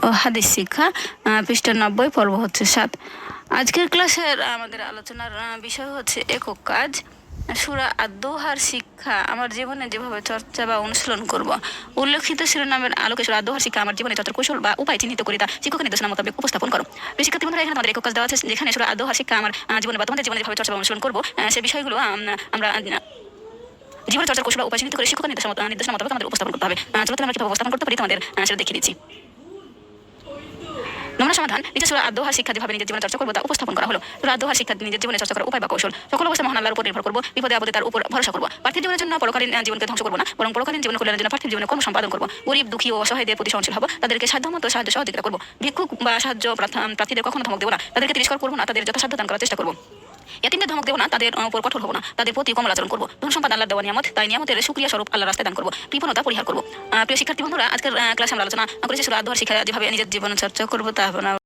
ও হাদিস শিক্ষা, পৃষ্ঠা 90, পর্ব হচ্ছে 7। আজকের ক্লাসের আমাদের আলোচনার বিষয় হচ্ছে একক কাজ সূরা আদ-দোহার শিক্ষা আমার জীবনে যেভাবে চর্চা বা অনুশীলন করব। উল্লেখিত শিরোনামের আলোকে সূরা আদ-দোহার শিক্ষা আমার জীবনে চর্চার কৌশল বা উপায় চিহ্নিত করে তা শিক্ষকের নির্দেশনা মোতাবেক উপস্থাপন করো। শিক্ষার্থী বন্ধুরা, এখানে আমাদের একক কাজ দেওয়া আছে, যেখানে সূরা আদ-দোহার শিক্ষা আমার জীবনে বা তোমাদের জীবনে যেভাবে চর্চা বা অনুশীলন করবো সে বিষয়গুলো আমরা জীবনে চর্চার কৌশল বা উপায় চিহ্নিত করে শিক্ষকের নির্দেশনা মোতাবেক আমাদের উপস্থাপন করতে হবে। চলো আমরা কিভাবে উপস্থাপন করতে পারি তোমাদের সেটা দেখিয়ে দিচ্ছি। নমুনা সমাধান: নিচে সূরা আদ-দোহার শিক্ষা যেভাবে নিজের জীবনে চর্চা করবো তা উপস্থাপন করা হলো। সূরা আদ-দোহার শিক্ষা নিজের জীবনে চর্চা করার উপায় বা কৌশল: সকল অবস্থায় মহান আল্লাহর উপর নির্ভর করবো, বিপদে আপদে তার উপর ভরসা করবো। পার্থিব জীবনের জন্য পরকালীন জীবনকে ধ্বংস করবো না, বরং পরকালীন জীবন কল্যাণের জন্য পার্থিব জীবনে কর্ম সম্পাদন করবো। গরিব, দুঃখী ও অসহায়দের প্রতি সহনশীল হবো, তাদেরকে সাধ্যমতো সাহায্য সহযোগিতা করবো। ভিক্ষুক বা সাহায্য প্রার্থীদের কখনো ধমক দেবো না, তাদেরকে তিরস্কার করবো না, তাদের যথাসাধ্য দান করার চেষ্টা করবো। এতিমদের ধমক দেবো না, তাদের উপর কঠোর হবো না, তাদের প্রতি কোমল আচরণ করবো। ধন সম্পদ আল্লাহর দেওয়া নিয়ামত, তাই নিয়ামতের শুকরিয়া স্বরূপ আল্লাহর রাস্তায় দান করবো, কৃপণতা পরিহার করবো। প্রিয় শিক্ষার্থী বন্ধুরা, আজকের ক্লাসে আমরা আলোচনা করেছি সূরা আদ-দোহার শিক্ষা যেভাবে নিজের জীবনে চর্চা করবো তা